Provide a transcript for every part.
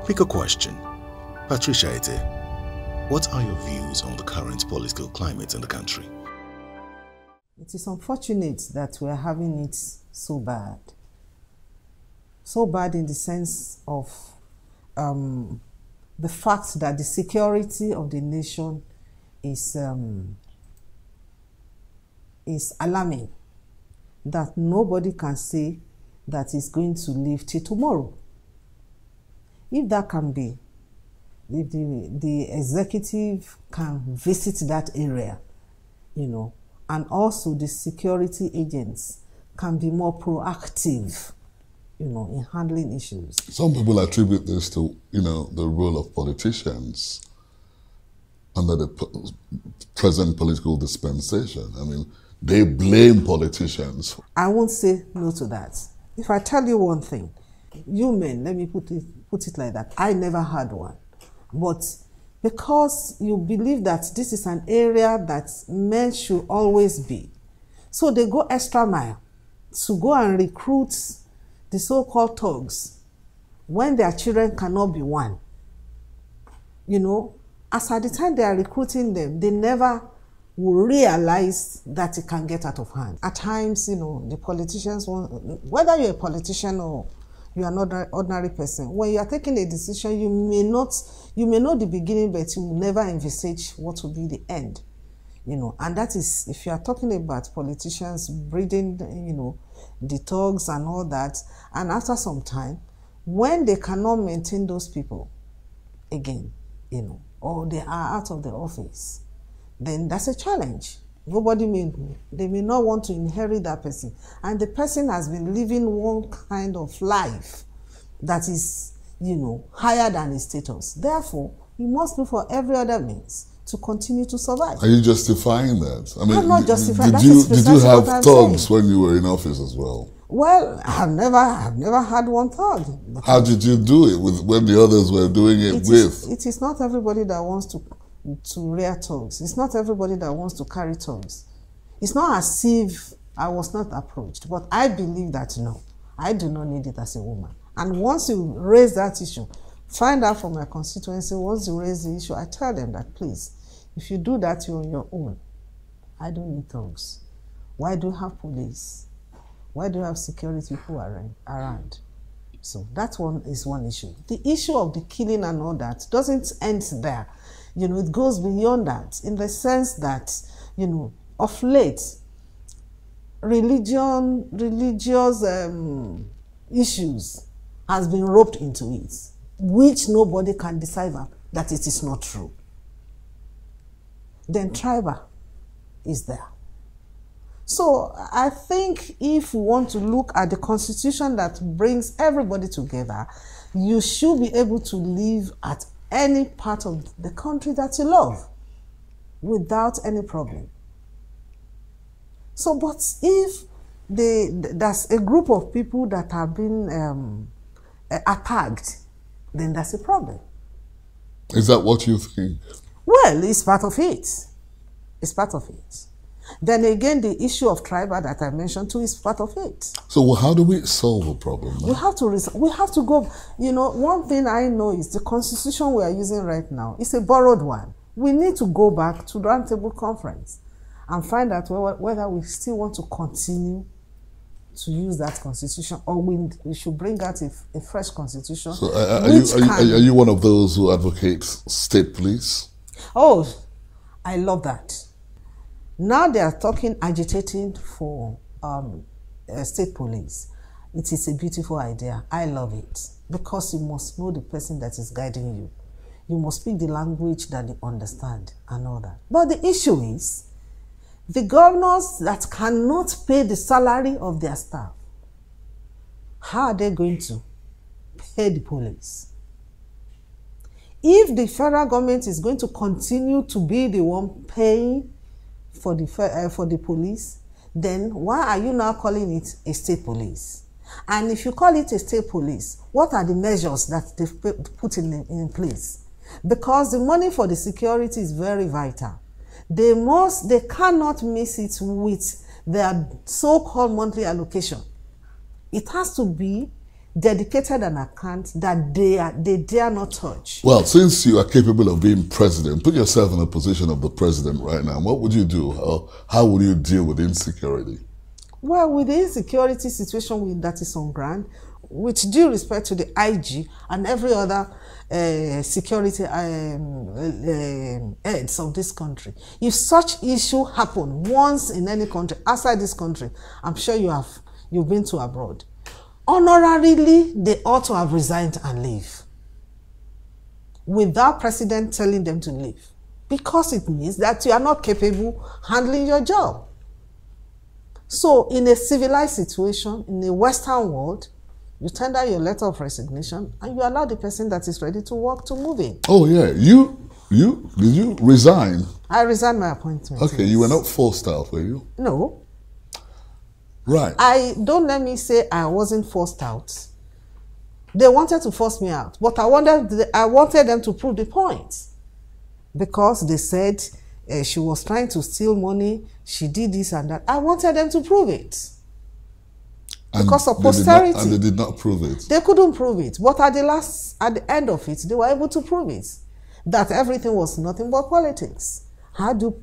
Pick a question. Patricia Etteh, what are your views on the current political climate in the country? It is unfortunate that we are having it so bad. So bad in the sense of the fact that the security of the nation is alarming. That nobody can say that it's going to live till tomorrow. If that can be, if the executive can visit that area, and also the security agents can be more proactive, in handling issues. Some people attribute this to, the role of politicians under the present political dispensation. I mean, they blame politicians. I won't say no to that. If I tell you one thing, you men, let me put it like that, I never had one. But because you believe that this is an area that men should always be, so they go extra mile to go and recruit the so-called thugs when their children cannot be won. As at the time they are recruiting them, they never will realize that it can get out of hand. At times, the politicians, whether you're a politician or you are not an ordinary person, when you are taking a decision, you may know the beginning, but you will never envisage what will be the end. And that is, if you are talking about politicians breeding, the thugs and all that, and after some time, when they cannot maintain those people again, or they are out of the office, then that's a challenge. They may not want to inherit that person. And the person has been living one kind of life that is, higher than his status. Therefore, he must look for every other means to continue to survive. Are you justifying that? I mean, I'm not justifying. Did you have thugs when you were in office as well? Well, I've never had one thug. How did you do it when the others were doing it with? It is not everybody that wants to rear thugs. It's not everybody that wants to carry thugs. It's not as if I was not approached, but I believe that no, I do not need it as a woman. And once you raise that issue, find out from my constituency, once you raise the issue, I tell them that, please, if you do that, you're on your own. I don't need thugs. Why do you have police? Why do you have security people around? So that one is one issue. The issue of the killing and all that doesn't end there. It goes beyond that, in the sense that, of late, religious issues has been roped into it, which nobody can decipher that it is not true. Then tribal is there. So I think if we want to look at the constitution that brings everybody together, you should be able to live at any part of the country that you love without any problem. So, but if there's a group of people that have been attacked, then that's a problem. Is that what you think? Well, it's part of it. It's part of it. Then again, the issue of tribal that I mentioned too is part of it. So how do we solve a problem now? We have to go, one thing I know is the constitution we are using right now is a borrowed one. We need to go back to the roundtable conference and find out whether we still want to continue to use that constitution, or we should bring out a fresh constitution. So are you one of those who advocates state police? Oh, I love that. Now they are agitating for state police. It is a beautiful idea. I love it. Because you must know the person that is guiding you. You must speak the language that they understand and all that. But the issue is, the governors that cannot pay the salary of their staff, how are they going to pay the police? If the federal government is going to continue to be the one paying for the police, then why are you now calling it a state police? And if you call it a state police, what are the measures that they've put in place? Because the money for the security is very vital. They cannot miss it with their so-called monthly allocation. It has to be dedicated an account that they dare not touch. Well, since you are capable of being president, put yourself in the position of the president right now. What would you do? How would you deal with insecurity? Well, with the insecurity situation that is on ground, with due respect to the IG and every other security heads of this country, if such issue happen once in any country outside this country, I'm sure you've been to abroad, honorarily they ought to have resigned and leave without president telling them to leave, because it means that you are not capable handling your job. So in a civilized situation, in the Western world, you tender your letter of resignation and you allow the person that is ready to work to move in. Oh yeah, did you resign? I resigned my appointment. Okay, yes. You were not forced out, were you? No. Right. Don't let me say I wasn't forced out. They wanted to force me out, but I wanted them to prove the point, because they said she was trying to steal money, she did this and that. I wanted them to prove it. Because of posterity. And they did not prove it. They couldn't prove it. But at the end of it, they were able to prove it. That everything was nothing but politics. How do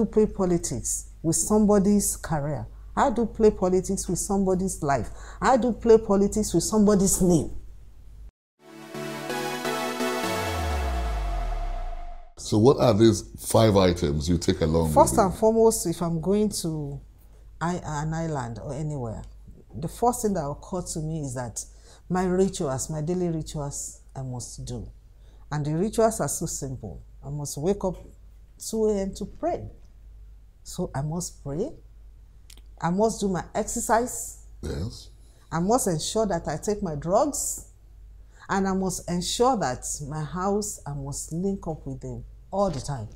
play politics with somebody's career? How do play politics with somebody's life? How do play politics with somebody's name? So what are these 5 items you take along First with you? and foremost, if I'm going to an island or anywhere, the first thing that occurred to me is that my daily rituals, I must do. And the rituals are so simple. I must wake up 2 a.m. to pray. So I must pray. I must do my exercise. Yes. I must ensure that I take my drugs. And I must ensure that my house, I must link up with them all the time.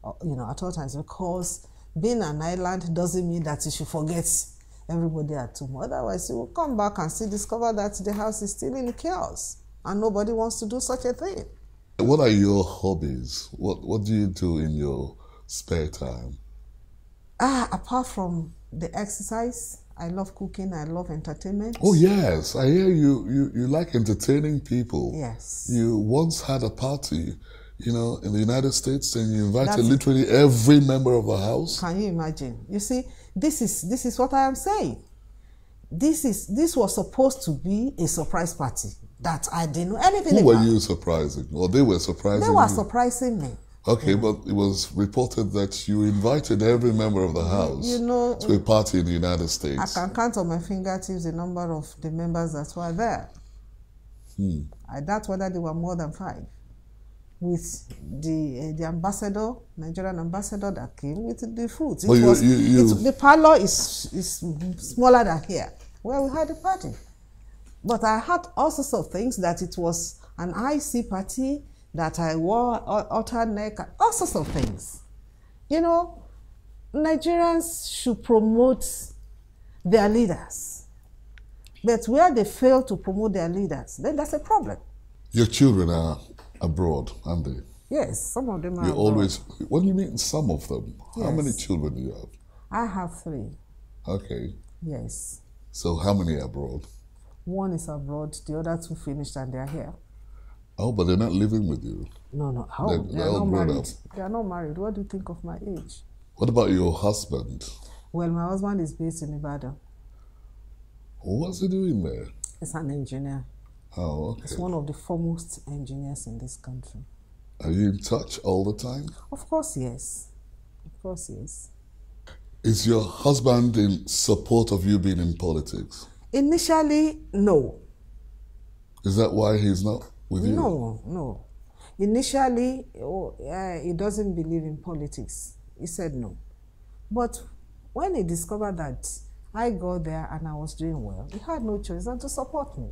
At all times, because being an island doesn't mean that you should forget everybody at home. Otherwise, you will come back and still discover that the house is still in chaos and nobody wants to do such a thing. What are your hobbies? What do you do in your spare time? Apart from the exercise, I love cooking, I love entertainment. Oh yes, I hear you like entertaining people. Yes. You once had a party, in the United States, and you invited literally every member of the house. Can you imagine? You see, this is what I am saying. This was supposed to be a surprise party that I didn't know anything about. Who were you surprising? Or they were surprising you? They were surprising me. Okay, but it was reported that you invited every member of the house to a party in the United States. I can count on my fingertips the number of the members that were there. I doubt whether there were more than 5. With the ambassador, Nigerian ambassador that came with the food. The parlor is smaller than here, where we had the party. But I had all sorts of things, that it was an IC party, that I wore outer neck, all sorts of things. Nigerians should promote their leaders. But where they fail to promote their leaders, then that's a problem. Your children are abroad, aren't they? Yes, some of them are You abroad. always, what do you mean some of them? Yes. How many children do you have? I have 3. Okay. Yes. So how many are abroad? 1 is abroad, the other 2 finished and they're here. Oh, but they're not living with you. No. How? They're all not grown married. up. They are not married. What do you think of my age? What about your husband? Well, my husband is based in Ibadan. What's he doing there? He's an engineer. Oh, okay. He's one of the foremost engineers in this country. Are you in touch all the time? Of course, yes. Of course, yes. Is your husband in support of you being in politics? Initially, no. Is that why he's not with you? No. Initially, he doesn't believe in politics. He said no. But when he discovered that I got there and I was doing well, he had no choice than to support me.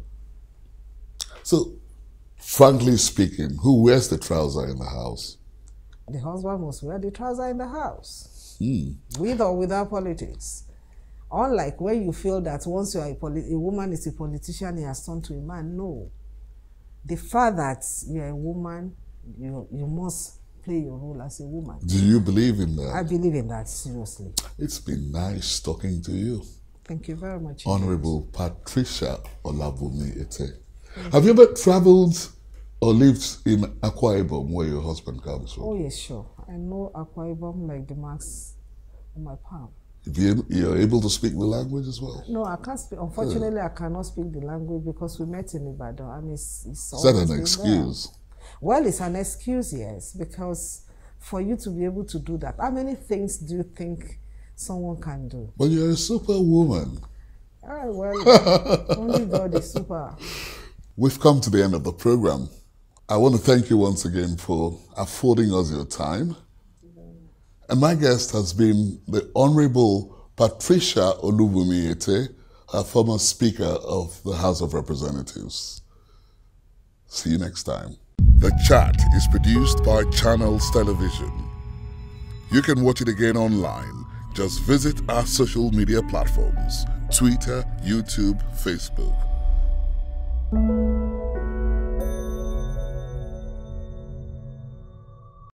So, frankly speaking, who wears the trouser in the house? The husband must wear the trouser in the house, with or without politics. Unlike when you feel that once you are a woman is a politician, he has turned to a man. No. The fact that you are a woman, you must play your role as a woman. Do you believe in that? I believe in that, seriously. It's been nice talking to you. Thank you very much. Honorable Patricia Olubunmi-Etteh. Have you ever traveled or lived in Akwa Ibom, where your husband comes from? Oh, yes, sure. I know Akwa Ibom like the marks on my palm. You're able to speak the language as well? No, I can't speak. Unfortunately, I cannot speak the language because we met in Ibadan, and it's Is that an excuse? There. Well, it's an excuse, yes, because for you to be able to do that, how many things do you think someone can do? But you're a superwoman. Well, only God is super. We've come to the end of the program. I want to thank you once again for affording us your time. And my guest has been the Honorable Patricia Olubunmi-Etteh, a former Speaker of the House of Representatives. See you next time. The Chat is produced by Channels Television. You can watch it again online. Just visit our social media platforms: Twitter, YouTube, Facebook.